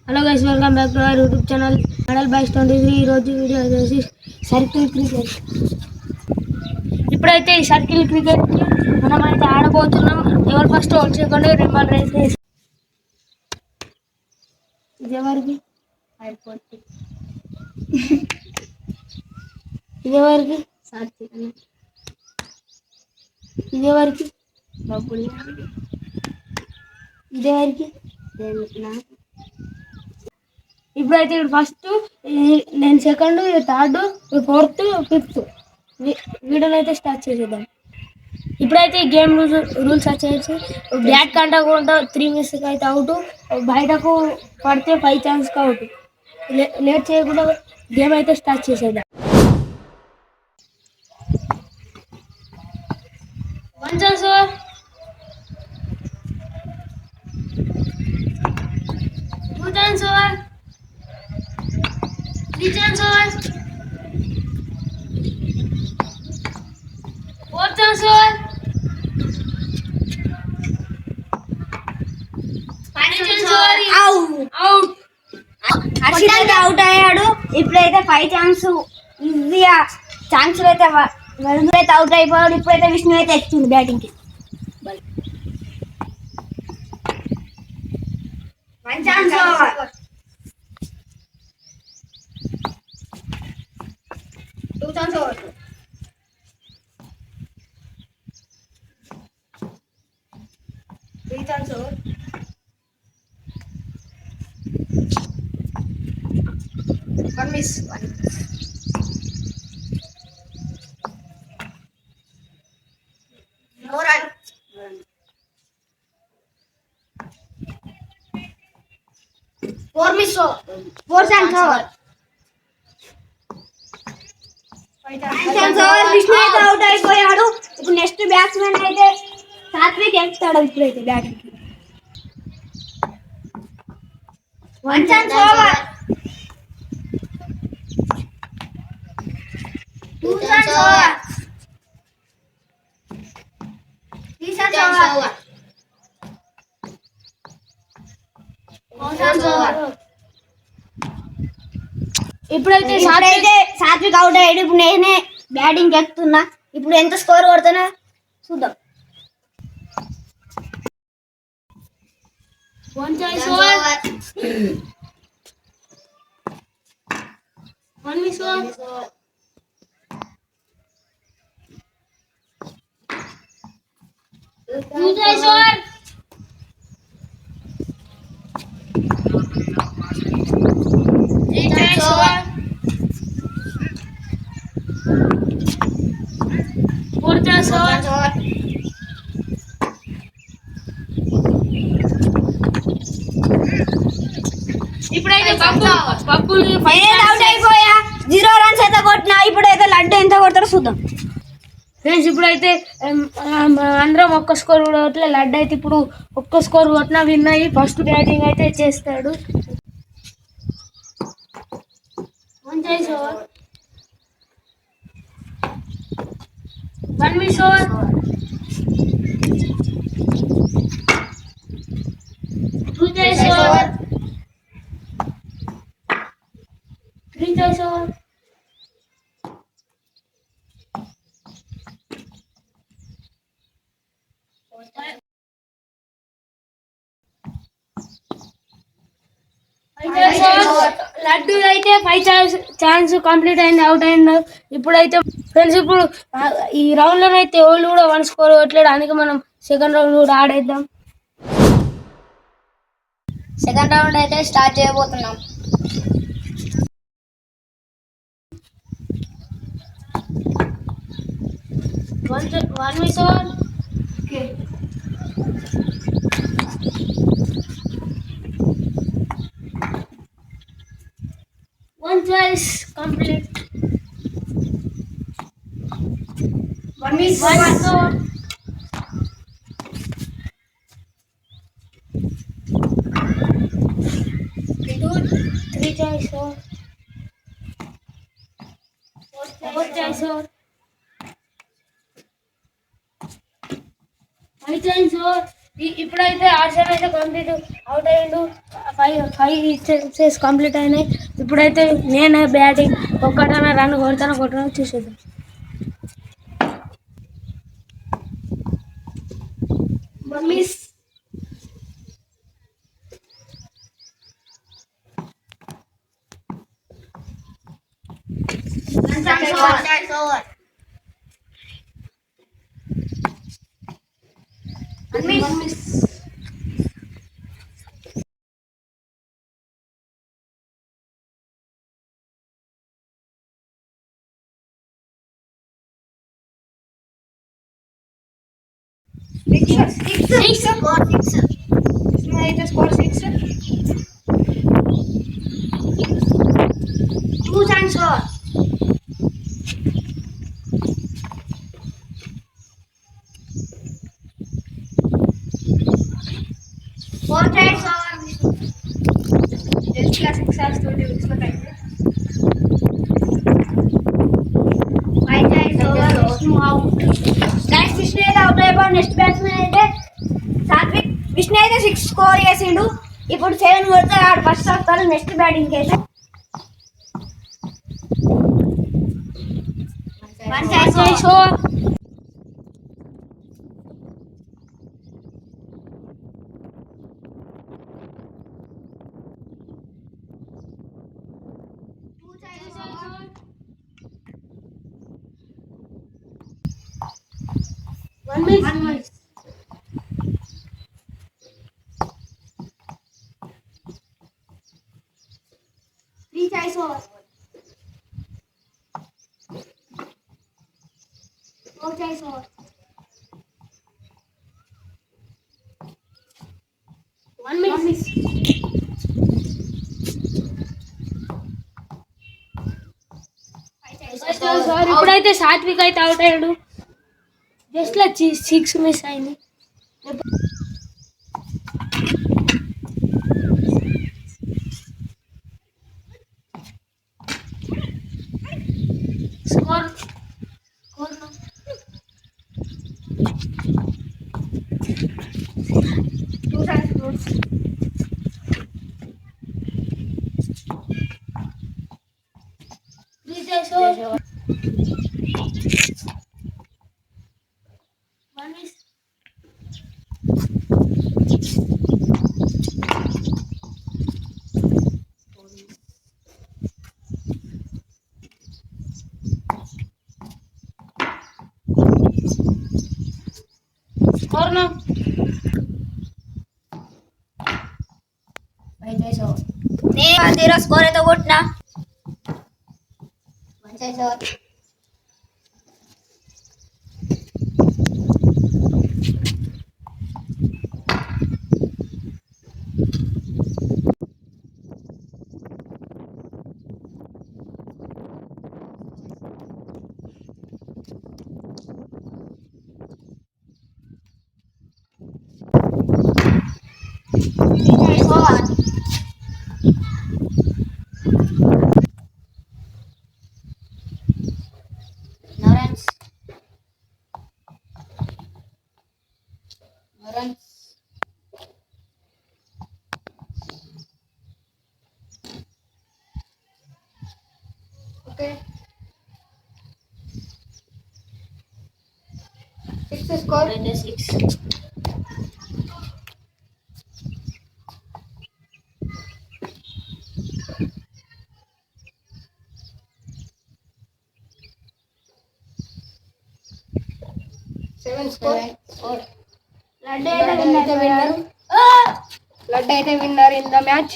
Hello guys, welcome back to our YouTube channel మెడల్ బైస్ 23. ఈరోజు వీడియో వచ్చేసి సర్కిల్ క్రికెట్. ఇప్పుడైతే ఈ సర్కిల్ క్రికెట్ మనం అయితే ఆడబోతున్నాం. ఎవరు first out second number race. ఇది ఎవరికి అయిపోతుంది, ఇది ఎవరికి సాక్షి, ఇది ఎవరికి డబ్బులు, ఇది ఎవరికి ఇప్పుడైతే ఫస్ట్, నేను సెకండ్, థర్డ్, ఫోర్త్, ఫిఫ్త్ వీడియోని అయితే స్టార్ట్ చేసేద్దాం. ఇప్పుడైతే గేమ్ రూల్స్ వచ్చేసి బ్యాట్ కంటకుండా 3 మిస్కి అయితే అవుట్, బయటకు పడితే 5 ఛాన్స్కి అవుట్. లేట్ చేయకుండా గేమ్ అయితే స్టార్ట్ చేసేద్దాం. 1 chance, 2 chance, 3 chance, 4 chance, 5 chance out. Harshit అయితే అవుట్ అయ్యాడు. ఇప్పుడైతే 5 ఛాన్స్ ఈజీగా ఛాన్స్ అయితే అయితే అవుట్ అయిపోయాడు. ఇప్పుడైతే విష్ణు అయితే ఎత్తుంది బ్యాటింగ్ కి. 1 chance, 2 chance, 3 chance, 1 miss, 4 run, 4 miss, 4 chance over, 5 chance over. Vishnu అయితే అవుట్ అయిపోయాడు. ఇప్పుడు నెక్స్ట్ బ్యాట్స్మెన్ అయితే సాత్విక్ ఎక్కుతాడు. ఇప్పుడైతే బ్యాటింగ్ కి 1 chance over, 2 chance over, 3 chance over, 4 chance over. ఇప్పుడైతే సాత్విక్ అవుట్ అయ్యాడు. ఇప్పుడు నేనే బ్యాటింగ్ ఎక్కుతున్నా. ఇప్పుడు ఎంత స్కోర్ కొడుతున్నా చూద్దాం. 1 chance over, 1 miss, 2 chance over, 3 chance over, 4 chance over. ఇప్పుడైతే బబ్బులు అవుట్ అయిపోయా. 0 రన్స్ అయితే కొట్టినా. ఇప్పుడైతే లడ్డు ఎంత కొడతారో చూద్దాం. ఫ్రెండ్స్, ఇప్పుడైతే అందరం ఒక్క స్కోర్ కూడా కొట్టలే. లడ్డు అయితే ఇప్పుడు ఒక్క స్కోర్ కొట్టినా విన్ అయ్యి ఫస్ట్ బ్యాటింగ్ అయితే చేస్తాడు. 1 chance over, 1 miss over, 2 chance over, 3 chance over, 5 chance over. Laddu అయితే 5 ఛాన్స్ కంప్లీట్ అయింది, అవుట్ అయింది. ఇప్పుడైతే ఫ్రెండ్స్, ఇప్పుడు ఈ రౌండ్ లో అయితే ఎవరు కూడా 1 స్కోర్ కొట్టలేడు. అందుకే మనం సెకండ్ రౌండ్ కూడా ఆడేద్దాం. సెకండ్ రౌండ్ అయితే స్టార్ట్ చేయబోతున్నాం. 1 miss over, 1 choice complete, 1 miss, 1 over, 3 choice over, 4 choice over, 5 choice over, ఇప్పుడైతే ఆర్సన్ అయితే కంప్లీట్ అవుట్ అయ్యిండు. ఫైవ్ ఇన్నింగ్స్ కంప్లీట్ అయినాయి. ఇప్పుడైతే నేనే బ్యాటింగ్ ఒక్కటైనా రన్ కొడతానో చూసేద్దాం. మిస్ అయితే score 6. 2 times 4. 4 times over. Just class 6 hours 20 minutes లో time. 5 times over. Vishnu out. Next Vishnu అయితే అవుట్ అయిపోయాడు. నెక్స్ట్ బ్యాట్స్మెన్ అయితే సాత్విక్. విష్ణు అయితే 6 స్కోర్ చేసిండు. ఇప్పుడు 7 కొడతాడు. ఆడు ఫస్ట్ వస్తాడు. నెక్స్ట్ బ్యాటింగ్ అయితే 1 times over. One miss. 3 times over. 4 times over. 1 miss. ఇప్పుడైతే సాత్విక్ అయితే అవుట్ అయ్యాడు. జస్ట్ లా 6 మిస్ అయింది. Score 2 times. 3 times over. 1 miss. Score now. 5 times over. నేను 1-0 స్కోర్ అయితే కొట్టినా. 1 times over. Runs. Okay. 6 score. 6. Seven score. Laddu అయితే winner in the match.